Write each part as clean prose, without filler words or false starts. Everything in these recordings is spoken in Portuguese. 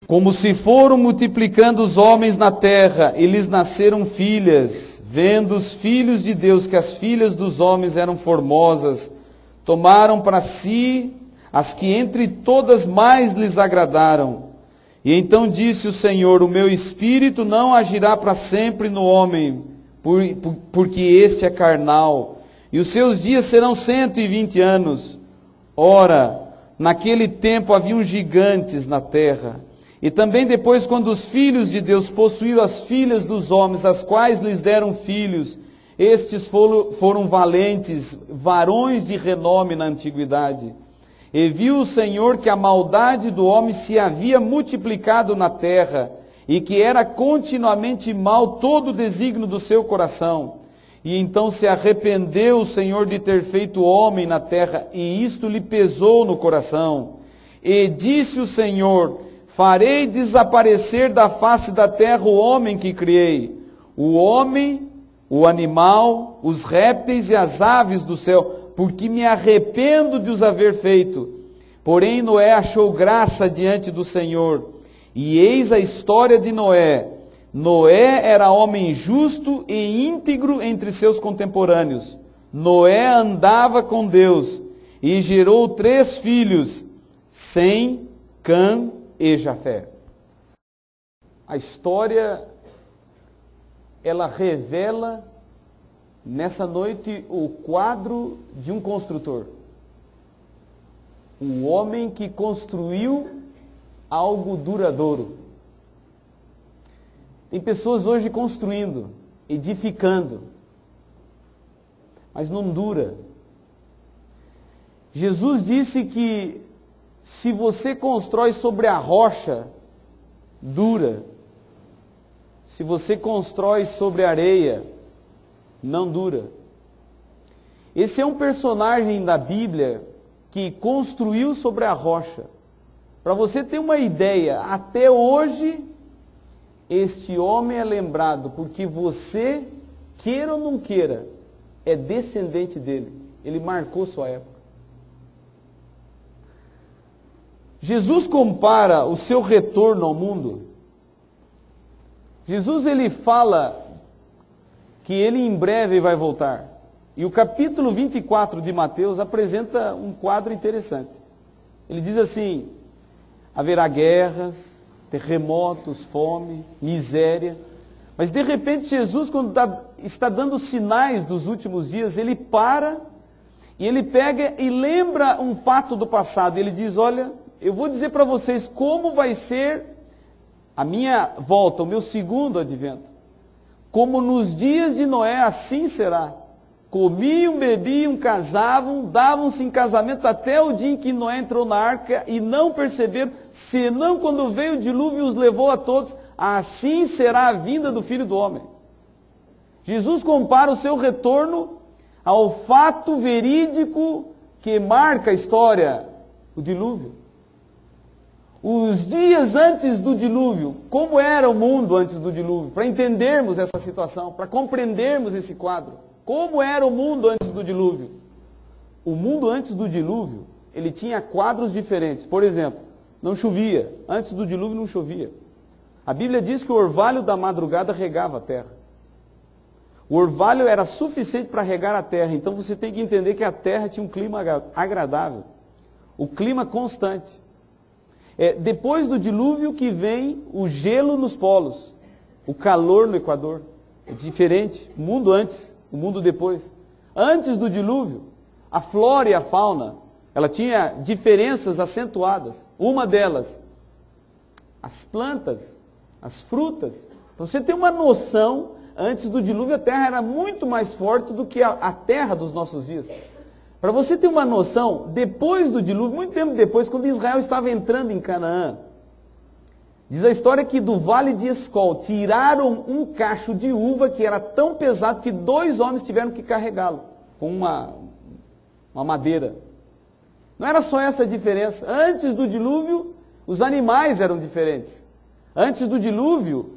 Como se foram multiplicando os homens na terra, e lhes nasceram filhas, vendo os filhos de Deus que as filhas dos homens eram formosas, tomaram para si as que entre todas mais lhes agradaram. E então disse o Senhor: o meu espírito não agirá para sempre no homem, porque este é carnal, e os seus dias serão 120 anos. Ora, naquele tempo haviam gigantes na terra. E também depois, quando os filhos de Deus possuíram as filhas dos homens, as quais lhes deram filhos, estes foram valentes, varões de renome na antiguidade. E viu o Senhor que a maldade do homem se havia multiplicado na terra, e que era continuamente mal todo o desígnio do seu coração. E então se arrependeu o Senhor de ter feito o homem na terra, e isto lhe pesou no coração. E disse o Senhor: farei desaparecer da face da terra o homem que criei, o homem, o animal, os répteis e as aves do céu, porque me arrependo de os haver feito. Porém Noé achou graça diante do Senhor. E eis a história de Noé. Noé era homem justo e íntegro entre seus contemporâneos. Noé andava com Deus e gerou 3 filhos, Sem, Cã e Jafé. A história, ela revela nessa noite o quadro de um construtor. Um homem que construiu algo duradouro. Tem pessoas hoje construindo, edificando, mas não dura. Jesus disse que se você constrói sobre a rocha, dura. Se você constrói sobre a areia, não dura. Esse é um personagem da Bíblia que construiu sobre a rocha. Para você ter uma ideia, até hoje, este homem é lembrado porque você, queira ou não queira, é descendente dele. Ele marcou sua época. Jesus compara o seu retorno ao mundo. Jesus, ele fala que ele em breve vai voltar. E o capítulo 24 de Mateus apresenta um quadro interessante. Ele diz assim: haverá guerras, terremotos, fome, miséria. Mas de repente Jesus, quando está dando sinais dos últimos dias, ele para e ele pega e lembra um fato do passado. Ele diz: olha, eu vou dizer para vocês como vai ser a minha volta, o meu segundo advento. Como nos dias de Noé, assim será. Comiam, bebiam, casavam, davam-se em casamento até o dia em que Noé entrou na arca e não perceberam, senão quando veio o dilúvio e os levou a todos. Assim será a vinda do Filho do Homem. Jesus compara o seu retorno ao fato verídico que marca a história, o dilúvio. Os dias antes do dilúvio, como era o mundo antes do dilúvio, para entendermos essa situação, para compreendermos esse quadro. Como era o mundo antes do dilúvio? O mundo antes do dilúvio, ele tinha quadros diferentes. Por exemplo, não chovia. Antes do dilúvio não chovia. A Bíblia diz que o orvalho da madrugada regava a terra. O orvalho era suficiente para regar a terra. Então você tem que entender que a terra tinha um clima agradável. O clima constante. Depois do dilúvio que vem o gelo nos polos. O calor no Equador. É diferente. O mundo antes, o mundo depois. Antes do dilúvio, a flora e a fauna, ela tinha diferenças acentuadas. Uma delas, as plantas, as frutas. Para você ter uma noção, antes do dilúvio a terra era muito mais forte do que a terra dos nossos dias. Para você ter uma noção, depois do dilúvio, muito tempo depois, quando Israel estava entrando em Canaã, diz a história que do vale de Escol tiraram um cacho de uva que era tão pesado que 2 homens tiveram que carregá-lo com uma madeira. Não era só essa a diferença. Antes do dilúvio, os animais eram diferentes. Antes do dilúvio,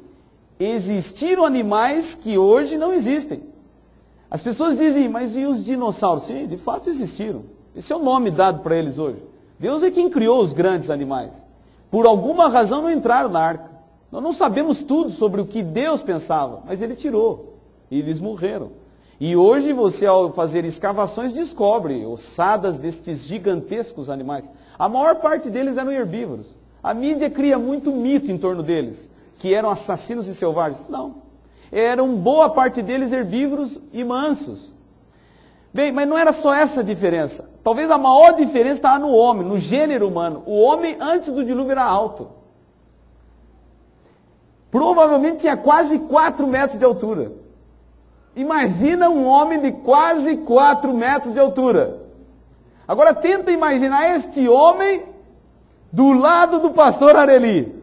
existiram animais que hoje não existem. As pessoas dizem, mas e os dinossauros? Sim, de fato existiram. Esse é o nome dado para eles hoje. Deus é quem criou os grandes animais. por alguma razão não entraram na arca. Nós não sabemos tudo sobre o que Deus pensava, mas ele tirou, e eles morreram. E hoje você, ao fazer escavações, descobre ossadas destes gigantescos animais. A maior parte deles eram herbívoros. A mídia cria muito mito em torno deles, que eram assassinos e selvagens. Não. Eram boa parte deles herbívoros e mansos. Bem, mas não era só essa a diferença. Talvez a maior diferença estava no homem, no gênero humano. O homem antes do dilúvio era alto. Provavelmente tinha quase 4 metros de altura. Imagina um homem de quase 4 metros de altura. Agora tenta imaginar este homem do lado do pastor Areli.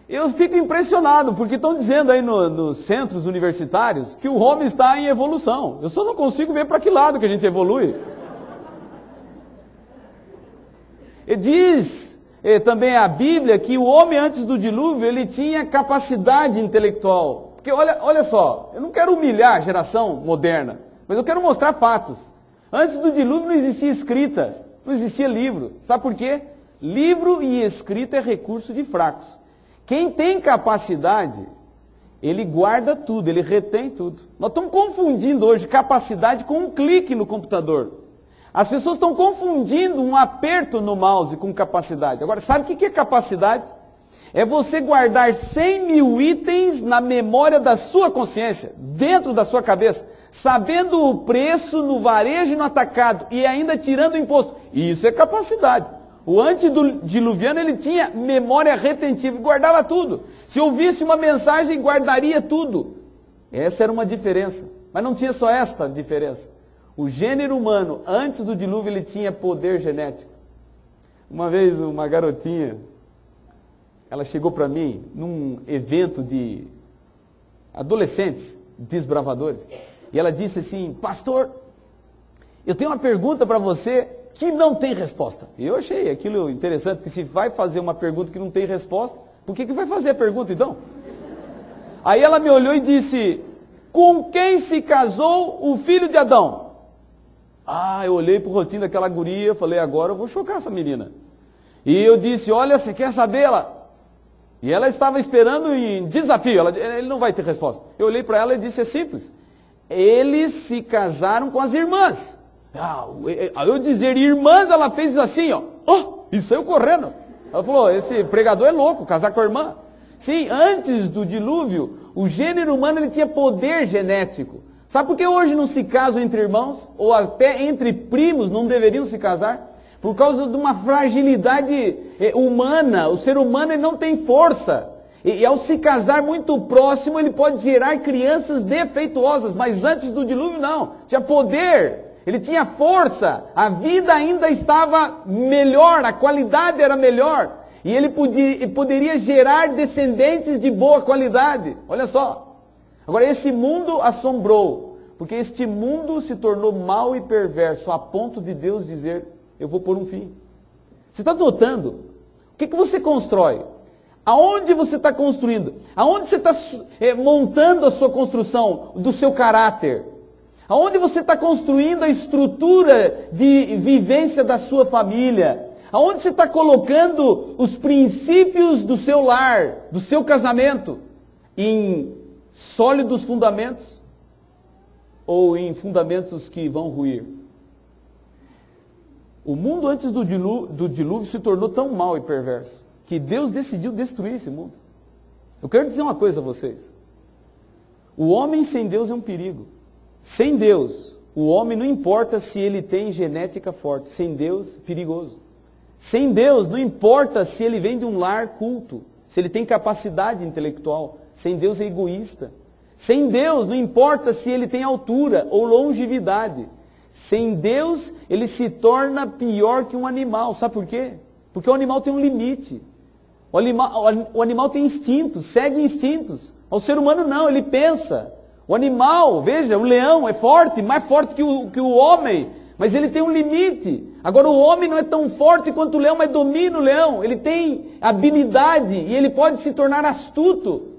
Eu fico impressionado, porque estão dizendo aí nos centros universitários que o homem está em evolução. Eu só não consigo ver para que lado que a gente evolui. E diz também a Bíblia que o homem antes do dilúvio, ele tinha capacidade intelectual. Porque olha só, eu não quero humilhar a geração moderna, mas eu quero mostrar fatos. Antes do dilúvio não existia escrita, não existia livro. Sabe por quê? Livro e escrita é recurso de fracos. Quem tem capacidade, ele guarda tudo, ele retém tudo. Nós estamos confundindo hoje capacidade com um clique no computador. As pessoas estão confundindo um aperto no mouse com capacidade. Agora, sabe o que é capacidade? É você guardar 100 mil itens na memória da sua consciência, dentro da sua cabeça, sabendo o preço no varejo e no atacado, e ainda tirando o imposto. Isso é capacidade. O antediluviano, ele tinha memória retentiva, guardava tudo. Se ouvisse uma mensagem, guardaria tudo. Essa era uma diferença. Mas não tinha só esta diferença. O gênero humano, antes do dilúvio, ele tinha poder genético. Uma vez, uma garotinha, ela chegou para mim, num evento de adolescentes, desbravadores, e ela disse assim: pastor, eu tenho uma pergunta para você que não tem resposta. E eu achei aquilo interessante, porque se vai fazer uma pergunta que não tem resposta, por que vai fazer a pergunta então? Aí ela me olhou e disse: com quem se casou o filho de Adão? Ah, eu olhei para o rostinho daquela guria, falei: agora eu vou chocar essa menina. E eu disse: olha, você quer saber? E ela estava esperando em desafio, ele não vai ter resposta. Eu olhei para ela e disse: é simples. Eles se casaram com as irmãs. Ao eu dizer irmãs, ela fez assim, ó. Oh, e saiu correndo. Ela falou: esse pregador é louco, casar com a irmã. Sim, antes do dilúvio, o gênero humano ele tinha poder genético. Sabe por que hoje não se casam entre irmãos? Ou até entre primos não deveriam se casar? Por causa de uma fragilidade humana. O ser humano ele não tem força. E ao se casar muito próximo, ele pode gerar crianças defeituosas. Mas antes do dilúvio, não. Tinha poder. Ele tinha força, a vida ainda estava melhor, a qualidade era melhor. E ele poderia gerar descendentes de boa qualidade. Olha só. Agora, esse mundo assombrou, porque este mundo se tornou mau e perverso, a ponto de Deus dizer: eu vou pôr um fim. Você está notando? O que você constrói? Aonde você está construindo? Aonde você está montando a sua construção do seu caráter? Aonde você está construindo a estrutura de vivência da sua família? Aonde você está colocando os princípios do seu lar, do seu casamento? Em sólidos fundamentos? Ou em fundamentos que vão ruir? O mundo antes do dilúvio se tornou tão mau e perverso, que Deus decidiu destruir esse mundo. Eu quero dizer uma coisa a vocês. O homem sem Deus é um perigo. Sem Deus, o homem não importa se ele tem genética forte. Sem Deus, perigoso. Sem Deus, não importa se ele vem de um lar culto, se ele tem capacidade intelectual. Sem Deus é egoísta. Sem Deus, não importa se ele tem altura ou longevidade. Sem Deus, ele se torna pior que um animal. Sabe por quê? Porque o animal tem um limite. O animal tem instintos, segue instintos. O ser humano não, ele pensa. O animal, veja, o leão é forte, mais forte que o homem, mas ele tem um limite. Agora o homem não é tão forte quanto o leão, mas domina o leão. Ele tem habilidade e ele pode se tornar astuto.